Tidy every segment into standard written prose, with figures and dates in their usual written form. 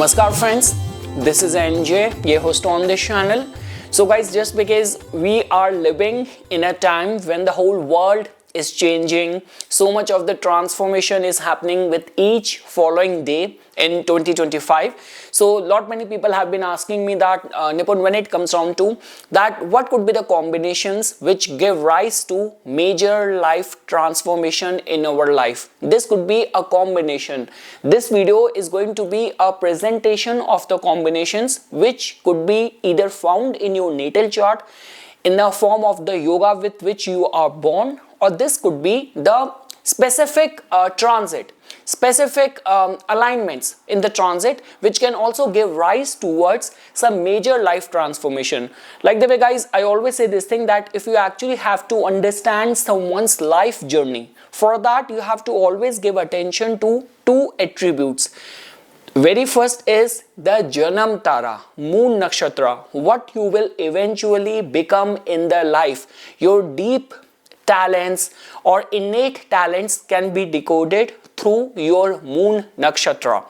Namaskar friends, this is NJ, your host on this channel. So guys, just because we are living in a time when the whole world is changing, so much of the transformation is happening with each following day in 2025. So many people have been asking me that Nipun, when it comes down to that, what could be the combinations which give rise to major life transformation in our life? This could be a combination. This video is going to be a presentation of the combinations which could be either found in your natal chart in the form of the yoga with which you are born, or this could be the specific transit, specific alignments in the transit which can also give rise towards some major life transformation. Like the way guys, I always say this thing that if you actually have to understand someone's life journey, for that you have to always give attention to two attributes. Very first is the Janam Tara, Moon Nakshatra, what you will eventually become in the life. Your deep talents or innate talents can be decoded through your Moon Nakshatra.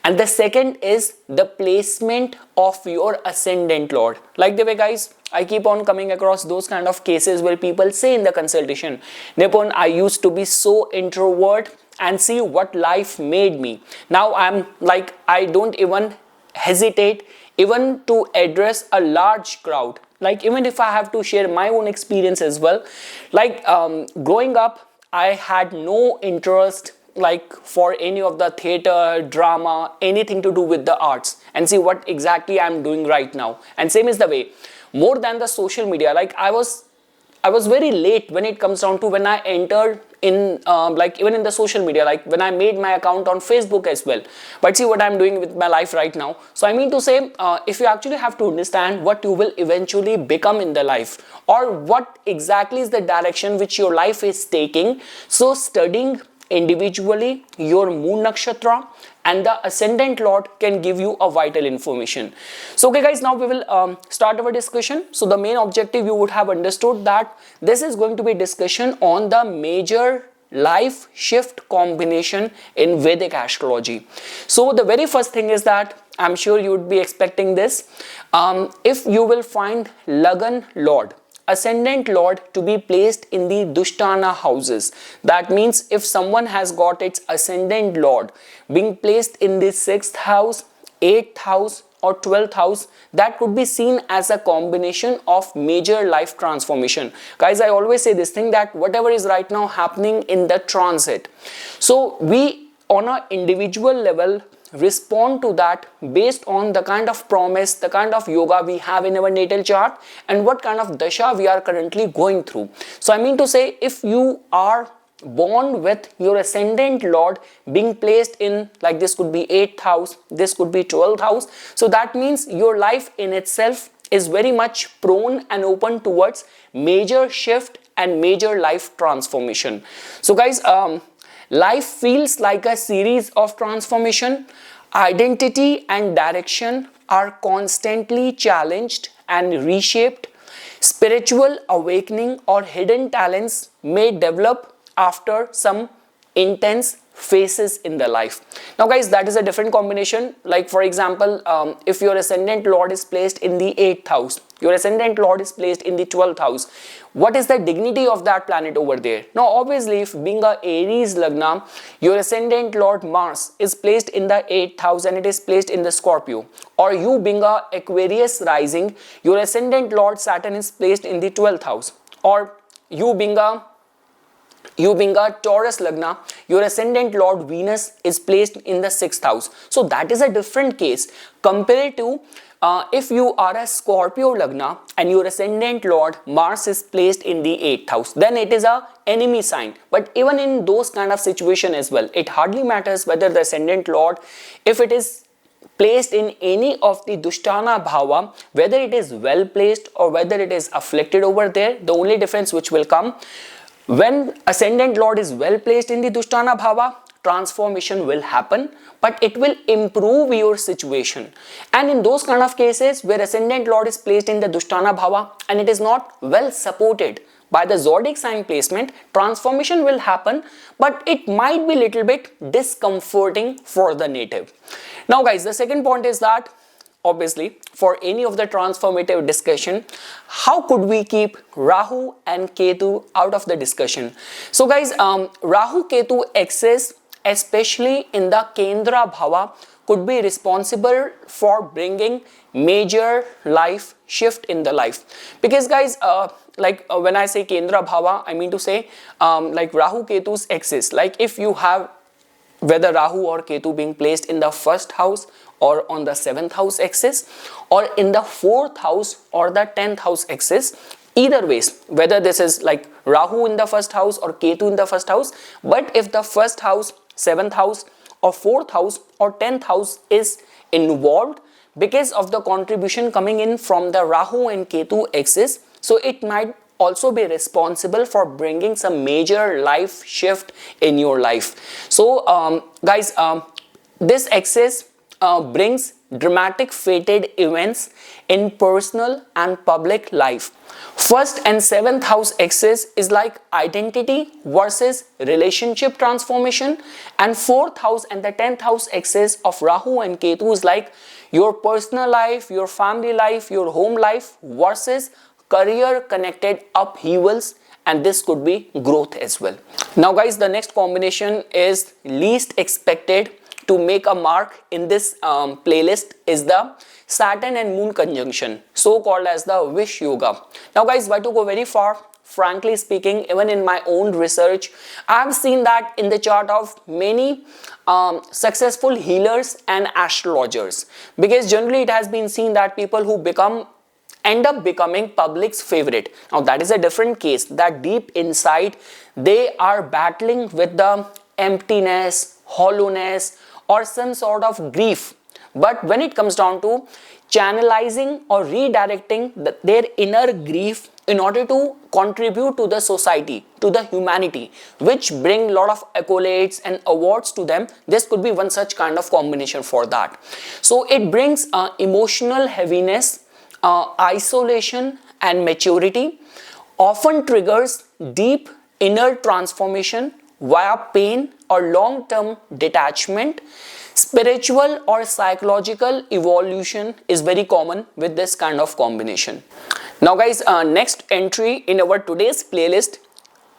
And the second is the placement of your Ascendant Lord. Like the way guys, I keep on coming across those kind of cases where people say in the consultation, Nipun, I used to be so introvert and see what life made me. Now I'm like, I don't even hesitate even to address a large crowd. Like even if I have to share my own experience as well, like growing up, I had no interest like for any of the theater, drama, anything to do with the arts, and see what exactly I'm doing right now. And same is the way, more than the social media, like I was very late when it comes down to when I entered in like even in the social media, like when I made my account on Facebook as well. But see what I'm doing with my life right now. So I mean to say, if you actually have to understand what you will eventually become in the life, or what exactly is the direction which your life is taking, so studying individually your Moon Nakshatra and the Ascendant Lord can give you a vital information. So okay guys, now we will start our discussion. So the main objective, you would have understood that this is going to be discussion on the major life shift combination in Vedic astrology. So the very first thing is that I'm sure you would be expecting this. If you will find Lagan Lord, Ascendant Lord, to be placed in the Dushtana houses, that means if someone has got its Ascendant Lord being placed in the 6th house, 8th house or 12th house, that could be seen as a combination of major life transformation. Guys, I always say this thing that whatever is right now happening in the transit, so we on an individual level respond to that based on the kind of promise, the kind of yoga we have in our natal chart, and what kind of dasha we are currently going through. So I mean to say, if you are born with your Ascendant Lord being placed in, like this could be 8th house, this could be 12th house, so that means your life in itself is very much prone and open towards major shift and major life transformation. So guys, life feels like a series of transformation. Identity and direction are constantly challenged and reshaped. Spiritual awakening or hidden talents may develop after some intense phases in the life. Now guys, that is a different combination. Like for example, if your Ascendant Lord is placed in the 8th house, your Ascendant Lord is placed in the 12th house, what is the dignity of that planet over there? Now obviously, if being a Aries Lagna, your Ascendant Lord Mars is placed in the 8th house and it is placed in the Scorpio, or you being a Aquarius rising, your Ascendant Lord Saturn is placed in the 12th house, or you being a Taurus Lagna, your Ascendant Lord Venus is placed in the 6th house. So that is a different case compared to if you are a Scorpio Lagna and your Ascendant Lord Mars is placed in the 8th house, then it is a enemy sign. But even in those kind of situation as well, it hardly matters whether the Ascendant Lord, if it is placed in any of the Dushtana Bhava, whether it is well placed or whether it is afflicted over there, the only difference which will come, when Ascendant Lord is well placed in the Dushtana Bhava, transformation will happen, but it will improve your situation. And in those kind of cases where Ascendant Lord is placed in the Dushtana Bhava and it is not well supported by the zodiac sign placement, transformation will happen, but it might be little bit discomforting for the native. Now guys, the second point is that obviously for any of the transformative discussion, how could we keep Rahu and Ketu out of the discussion? So guys, Rahu Ketu axis, especially in the Kendra Bhava, could be responsible for bringing major life shift in the life. Because guys, when I say Kendra Bhava, I mean to say like Rahu Ketu's axis. Like if you have whether Rahu or Ketu being placed in the first house or on the 7th house axis, or in the 4th house or the 10th house axis, either ways, whether this is like Rahu in the first house or Ketu in the first house, but if the first house, 7th house or 4th house or 10th house is involved because of the contribution coming in from the Rahu and Ketu axis, so it might also be responsible for bringing some major life shift in your life. So guys, this axis brings dramatic fated events in personal and public life. First and 7th house axis is like identity versus relationship transformation, and 4th house and the 10th house axis of Rahu and Ketu is like your personal life, your family life, your home life versus career connected upheavals, and this could be growth as well. Now guys, the next combination is least expected to make a mark in this playlist is the Saturn and Moon conjunction, so called as the Wish Yoga. Now guys, why to go very far? Frankly speaking, even in my own research, I have seen that in the chart of many successful healers and astrologers, because generally it has been seen that people who end up becoming public's favorite. Now that is a different case, that deep inside they are battling with the emptiness, hollowness, or some sort of grief. But when it comes down to channelizing or redirecting their inner grief in order to contribute to the society, to the humanity, which bring a lot of accolades and awards to them, this could be one such kind of combination for that. So it brings emotional heaviness, isolation and maturity, often triggers deep inner transformation via pain or long-term detachment. Spiritual or psychological evolution is very common with this kind of combination. Now guys, next entry in our today's playlist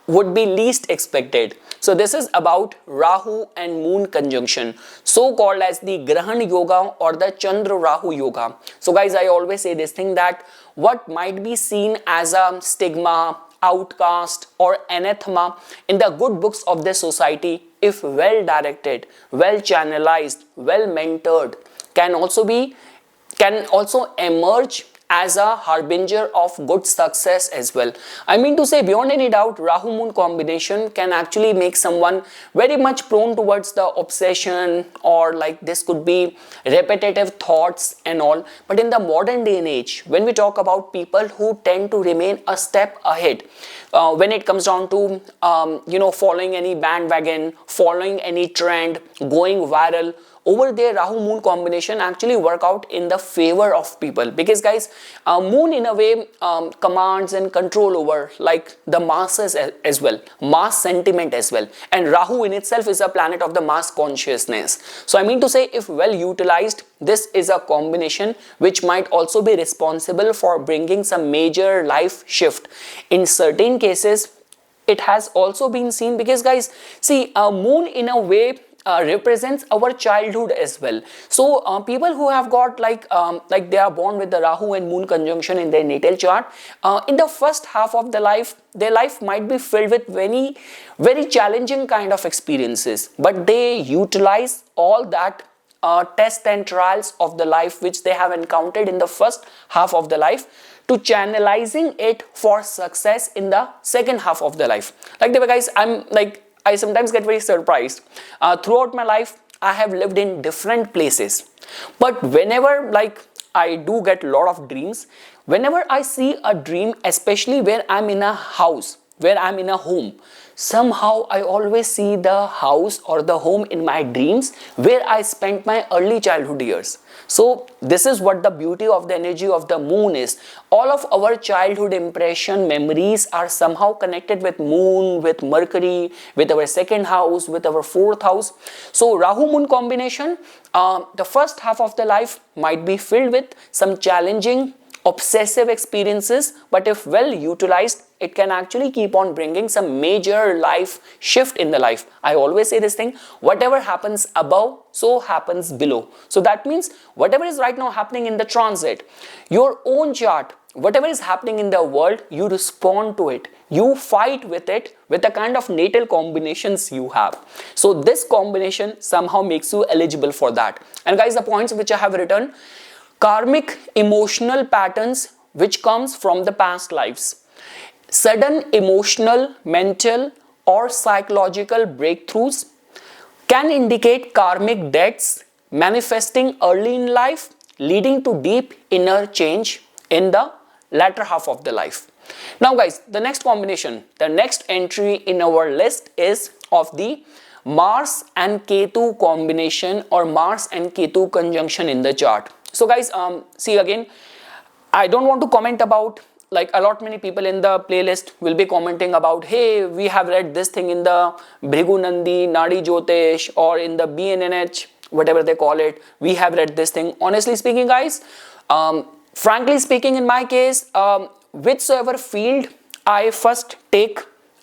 would be least expected. So this is about Rahu and Moon conjunction, so called as the Grahan Yoga or the Chandra Rahu Yoga. So guys, I always say this thing, that what might be seen as a stigma, outcast or anathema in the good books of the society, if well directed, well channelized, well mentored, can also emerge as a harbinger of good success as well. I mean to say, beyond any doubt, Rahu Moon combination can actually make someone very much prone towards the obsession, or like this could be repetitive thoughts and all. But in the modern day and age, when we talk about people who tend to remain a step ahead when it comes down to following any bandwagon, following any trend, going viral, over there Rahu Moon combination actually work out in the favor of people, because guys, Moon in a way commands and control over like the masses as well, mass sentiment as well, and Rahu in itself is a planet of the mass consciousness. So I mean to say, if well utilized, this is a combination which might also be responsible for bringing some major life shift. In certain cases, it has also been seen, because guys, see, Moon in a way represents our childhood as well. So people who have got like they are born with the Rahu and Moon conjunction in their natal chart, in the first half of the life, their life might be filled with very challenging kind of experiences, but they utilize all that tests and trials of the life which they have encountered in the first half of the life to channelizing it for success in the second half of the life. Like the way, guys, I sometimes get very surprised. Throughout my life, I have lived in different places. But whenever I do get a lot of dreams, whenever I see a dream, especially where I'm in a house where I'm in a home, somehow I always see the house or the home in my dreams where I spent my early childhood years. So this is what the beauty of the energy of the moon is. All of our childhood impression memories are somehow connected with moon, with Mercury, with our second house, with our fourth house. So Rahu moon combination, the first half of the life might be filled with some challenging obsessive experiences, but if well utilized, it can actually keep on bringing some major life shift in the life. I always say this thing, whatever happens above, so happens below. So that means whatever is right now happening in the transit, your own chart, whatever is happening in the world, you respond to it. You fight with it with the kind of natal combinations you have. So this combination somehow makes you eligible for that. And guys, the points which I have written, karmic emotional patterns which comes from the past lives, sudden emotional, mental or psychological breakthroughs can indicate karmic debts manifesting early in life, leading to deep inner change in the latter half of the life. Now guys, the next combination, the next entry in our list is of the Mars and Ketu combination or Mars and Ketu conjunction in the chart. So guys, see again, I don't want to comment about, like a lot many people in the playlist will be commenting about, hey, we have read this thing in the Bhrigu Nandi Nadi Jyotish or in the BNNH, whatever they call it, we have read this thing. Honestly speaking guys, frankly speaking, in my case, whichsoever field I first take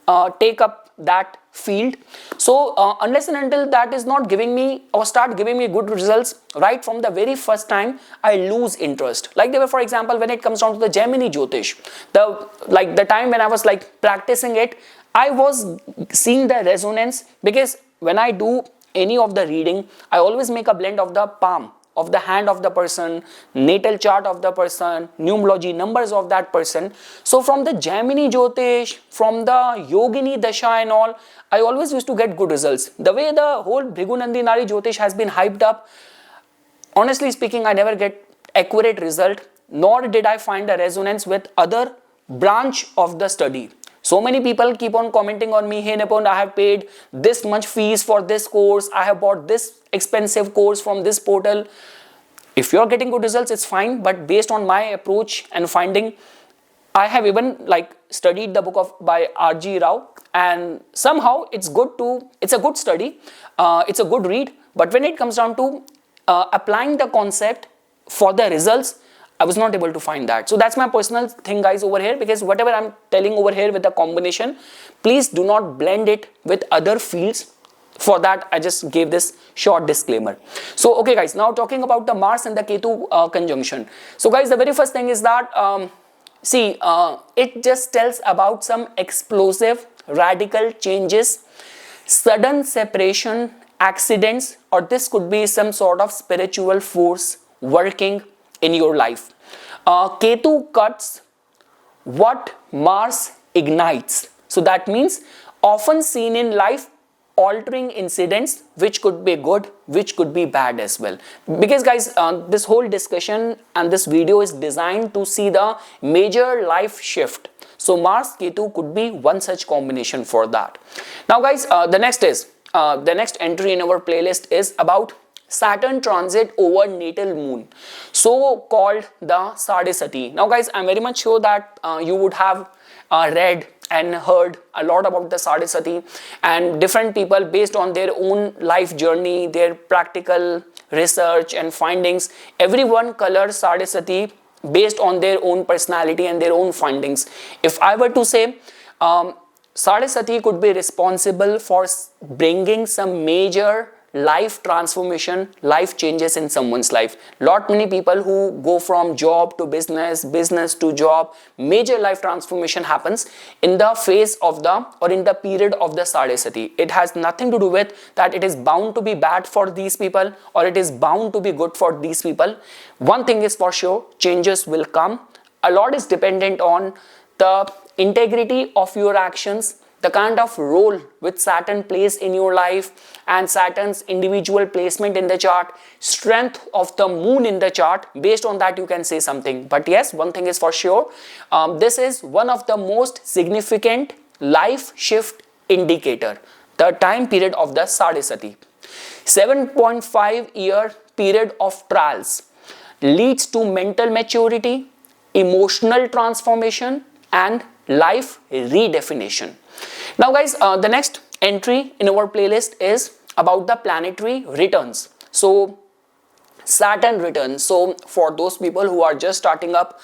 up that field, so unless and until that is not giving me or start giving me good results right from the very first time, I lose interest. Like there were, for example, when it comes down to the Gemini Jyotish, the time when I was like practicing it, I was seeing the resonance, because when I do any of the reading, I always make a blend of the palm of the hand of the person, natal chart of the person, numerology numbers of that person. So from the Gemini Jyotish, from the Yogini Dasha and all, I always used to get good results. The way the whole Bhrigu Nandi Nadi Jyotish has been hyped up, honestly speaking, I never get accurate result, nor did I find a resonance with other branch of the study. So many people keep on commenting on me, hey Nipun, I have paid this much fees for this course, I have bought this expensive course from this portal. If you're getting good results, it's fine, but based on my approach and finding, I have even like studied the book by R.G. Rao, and somehow it's a good study, it's a good read, but when it comes down to applying the concept for the results, I was not able to find that. So that's my personal thing guys over here, because whatever I'm telling over here with the combination, please do not blend it with other fields. For that, I just gave this short disclaimer. So okay guys, now talking about the Mars and the Ketu conjunction. So guys, the very first thing is that, it just tells about some explosive, radical changes, sudden separation, accidents, or this could be some sort of spiritual force working in your life. Ketu cuts what Mars ignites. So that means often seen in life altering incidents, which could be good, which could be bad as well. Because guys, this whole discussion and this video is designed to see the major life shift. So Mars Ketu could be one such combination for that. Now guys, the next entry in our playlist is about Saturn transit over natal moon, so called the Sadhisati. Now guys, I'm very much sure that you would have read and heard a lot about the Sadhisati, and different people based on their own life journey, their practical research and findings, everyone colors Sadhisati based on their own personality and their own findings. If I were to say, Sadhisati could be responsible for bringing some major life transformation, life changes in someone's life. Lot many people who go from job to business, business to job, major life transformation happens in the phase of the, or in the period of the Sadhisati. It has nothing to do with that it is bound to be bad for these people or it is bound to be good for these people. One thing is for sure, changes will come. A lot is dependent on the integrity of your actions, the kind of role which Saturn plays in your life, and Saturn's individual placement in the chart, strength of the moon in the chart. Based on that you can say something. But yes, one thing is for sure, this is one of the most significant life shift indicator, the time period of the Sadisati. 7.5-year period of trials leads to mental maturity, emotional transformation, and life redefinition. Now guys, the next entry in our playlist is about the planetary returns. So Saturn return. So for those people who are just starting up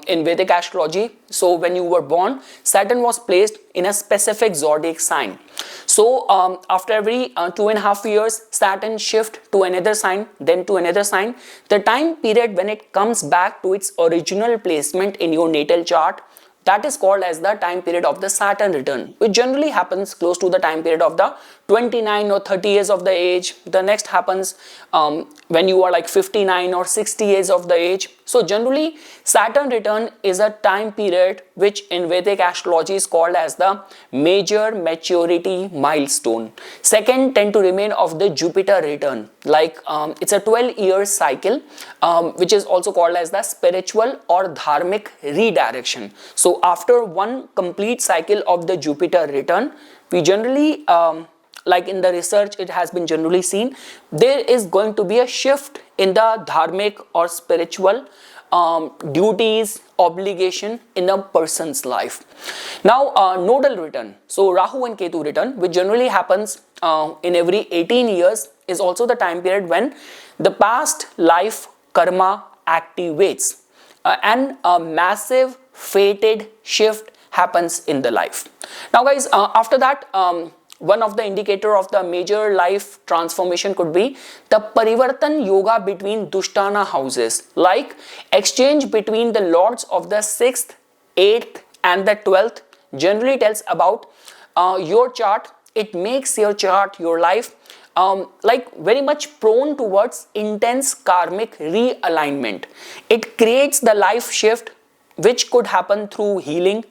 in Vedic astrology, so when you were born, Saturn was placed in a specific zodiac sign. So after every 2.5 years, Saturn shift to another sign, then to another sign. The time period when it comes back to its original placement in your natal chart, that is called as the time period of the Saturn return, which generally happens close to the time period of the 29 or 30 years of the age. The next happens when you are like 59 or 60 years of the age. So generally Saturn return is a time period which in Vedic astrology is called as the major maturity milestone. Second tend to remain of the Jupiter return, like it's a 12-year cycle which is also called as the spiritual or dharmic redirection. So after one complete cycle of the Jupiter return, we generally like in the research it has been generally seen, there is going to be a shift in the dharmic or spiritual duties, obligation in a person's life. Now nodal return, so Rahu and Ketu return, which generally happens in every 18 years, is also the time period when the past life karma activates and a massive fated shift happens in the life. Now guys, after that, one of the indicator of the major life transformation could be the Parivartan Yoga between Dushtana houses, like exchange between the lords of the 6th, 8th and the 12th generally tells about your chart. It makes your chart, your life like very much prone towards intense karmic realignment. It creates the life shift which could happen through healing,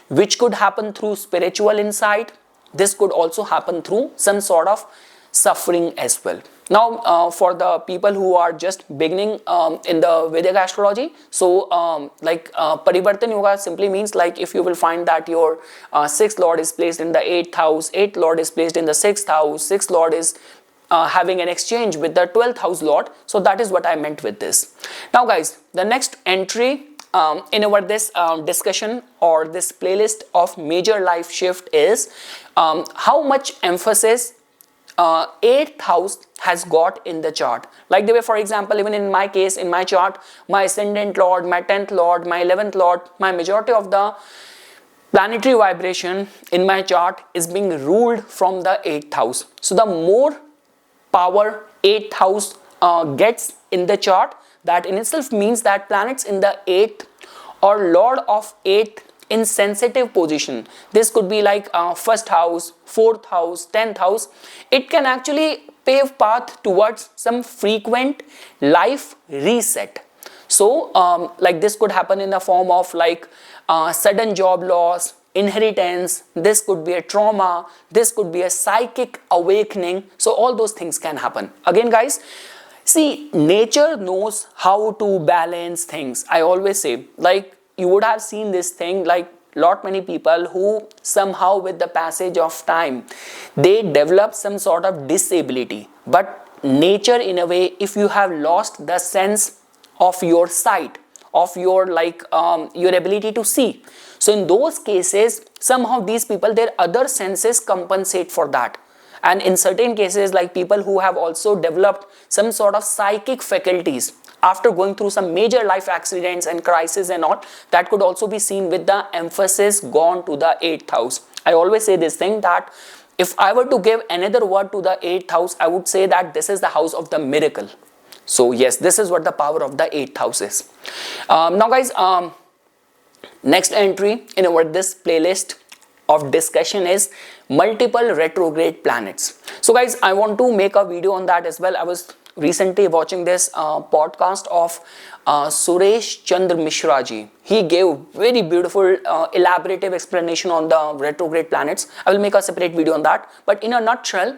which could happen through spiritual insight. This could also happen through some sort of suffering as well. Now for the people who are just beginning in the Vedic astrology, so like Parivartan Yoga simply means like if you will find that your 6th lord is placed in the 8th house, 8th lord is placed in the 6th house, 6th lord is having an exchange with the 12th house lord. So that is what I meant with this. Now guys, the next entry in our this discussion or this playlist of major life shift is how much emphasis 8th house has got in the chart. Like the way, for example, even in my case, in my chart, my ascendant lord, my 10th lord, my 11th lord, my majority of the planetary vibration in my chart is being ruled from the 8th house. So the more power 8th house gets in the chart, that in itself means that planets in the 8th or lord of 8th in sensitive position, this could be like 1st house, 4th house, 10th house, it can actually pave path towards some frequent life reset. So like this could happen in the form of like sudden job loss, inheritance, this could be a trauma, this could be a psychic awakening. So all those things can happen. Again guys, see, nature knows how to balance things. I always say, like you would have seen this thing, like many people who somehow with the passage of time, they develop some sort of disability. But nature in a way, if you have lost the sense of your sight, of your like your ability to see, so in those cases, somehow these people, their other senses compensate for that. And in certain cases, like people who have also developed some sort of psychic faculties after going through some major life accidents and crises and all, that could also be seen with the emphasis gone to the 8th house. I always say this thing that if I were to give another word to the 8th house, I would say that this is the house of the miracle. So yes, this is what the power of the 8th house is. Now guys, next entry in our this playlist of discussion is multiple retrograde planets. So guys, I want to make a video on that as well. I was recently watching this podcast of Suresh Chandra Mishra ji. He gave very beautiful elaborative explanation on the retrograde planets. I will make a separate video on that. But in a nutshell,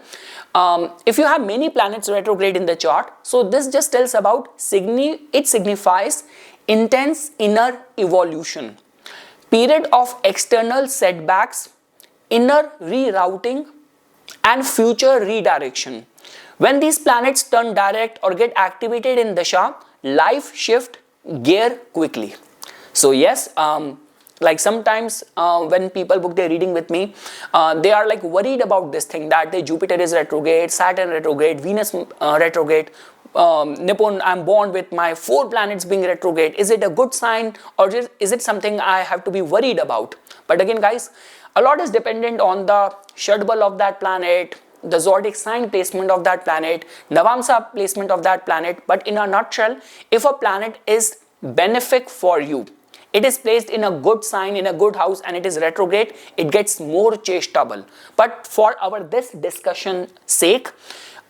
if you have many planets retrograde in the chart, so this just tells about it signifies intense inner evolution, period of external setbacks, inner rerouting and future redirection. When these planets turn direct or get activated in Dasha, life shift gear quickly. So yes, like sometimes when people book their reading with me, they are like worried about this thing that the Jupiter is retrograde, Saturn retrograde, Venus retrograde, Nippon, I'm born with my 4 planets being retrograde. Is it a good sign, or is it something I have to be worried about? But again guys, a lot is dependent on the Shadbal of that planet, the zodiac sign placement of that planet, Navamsa placement of that planet. But in a nutshell, if a planet is benefic for you, it is placed in a good sign, in a good house, and it is retrograde, it gets more chasteable. But for our this discussion sake,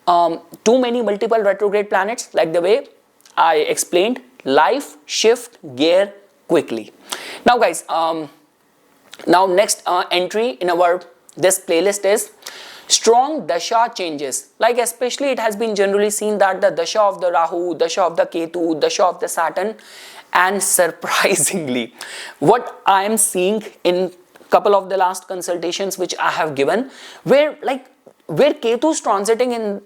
too many multiple retrograde planets, like the way I explained, life shift gear quickly. Now guys, now next entry in our this playlist is strong dasha changes. Like especially it has been generally seen that the dasha of the Rahu, dasha of the Ketu, dasha of the Saturn, and surprisingly what I am seeing in couple of the last consultations which I have given, where Ketu is transiting in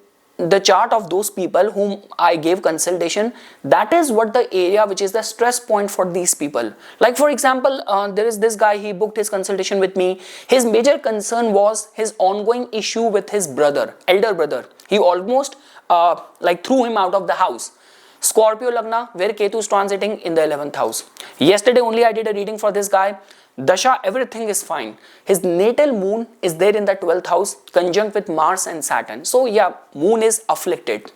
the chart of those people whom I gave consultation, that is what the area which is the stress point for these people. Like for example, there is this guy, he booked his consultation with me. His major concern was his ongoing issue with his brother, elder brother. He almost threw him out of the house. Scorpio Lagna, where Ketu is transiting in the 11th house. Yesterday only I did a reading for this guy. Dasha, everything is fine. His natal moon is there in the 12th house, conjunct with Mars and Saturn. So yeah, moon is afflicted.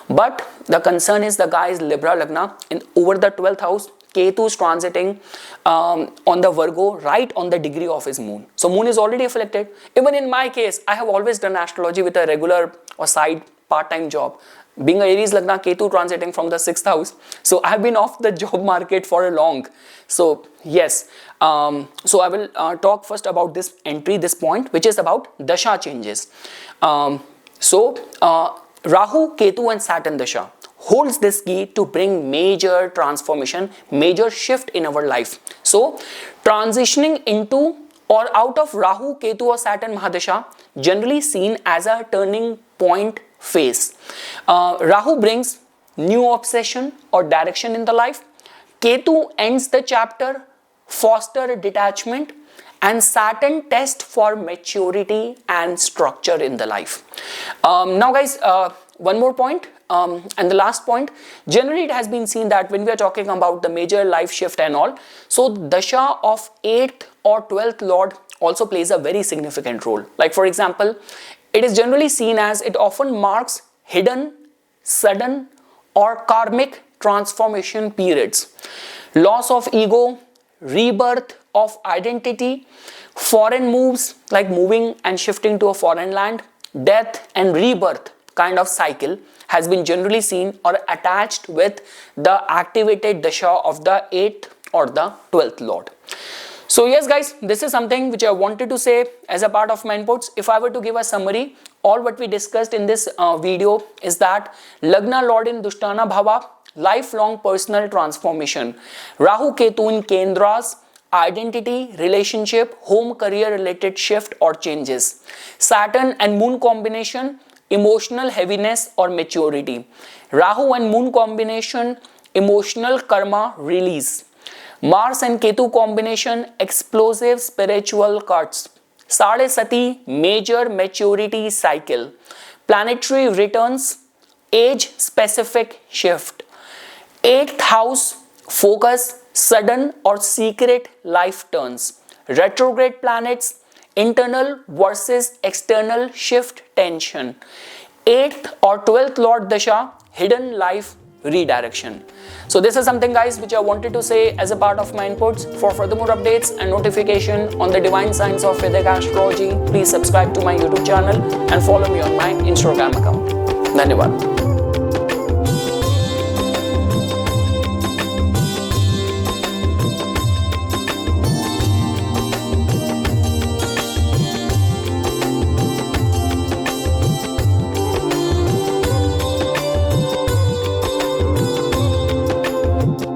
But the concern is the guy is Libra Lagna, and over the 12th house, Ketu is transiting on the Virgo, right on the degree of his moon. So moon is already afflicted. Even in my case, I have always done astrology with a regular or side part-time job. Being a Aries Lagna, Ketu transiting from the 6th house. So I have been off the job market for a long. So yes, so I will talk first about this entry, this point, which is about Dasha changes. Rahu, Ketu and Saturn Dasha holds this key to bring major transformation, major shift in our life. So transitioning into or out of Rahu, Ketu or Saturn Mahadasha, generally seen as a turning point phase. Rahu brings new obsession or direction in the life. Ketu ends the chapter, foster detachment, and Saturn test for maturity and structure in the life. Now guys, one more point, and the last point. Generally it has been seen that when we are talking about the major life shift and all, so Dasha of 8th or 12th Lord also plays a very significant role. Like for example, it is generally seen as it often marks hidden, sudden or karmic transformation periods. Loss of ego, rebirth of identity, foreign moves like moving and shifting to a foreign land, death and rebirth kind of cycle has been generally seen or attached with the activated dasha of the 8th or the 12th Lord. So yes guys, this is something which I wanted to say as a part of my inputs. If I were to give a summary, all what we discussed in this video is that Lagna Lord in Dushtana Bhava, lifelong personal transformation. Rahu Ketu in Kendras, identity, relationship, home, career related shift or changes. Saturn and Moon combination, emotional heaviness or maturity. Rahu and Moon combination, emotional karma release. Mars and Ketu combination, explosive spiritual cuts. Sade Sati, major maturity cycle. Planetary returns, age specific shift. 8th house, focus, sudden or secret life turns. Retrograde planets, internal versus external shift tension. 8th or 12th Lord Dasha, hidden life redirection. So this is something guys which I wanted to say as a part of my inputs. For furthermore updates and notification on the divine science of Vedic astrology, please subscribe to my YouTube channel and follow me on my Instagram account. Dhanyavad.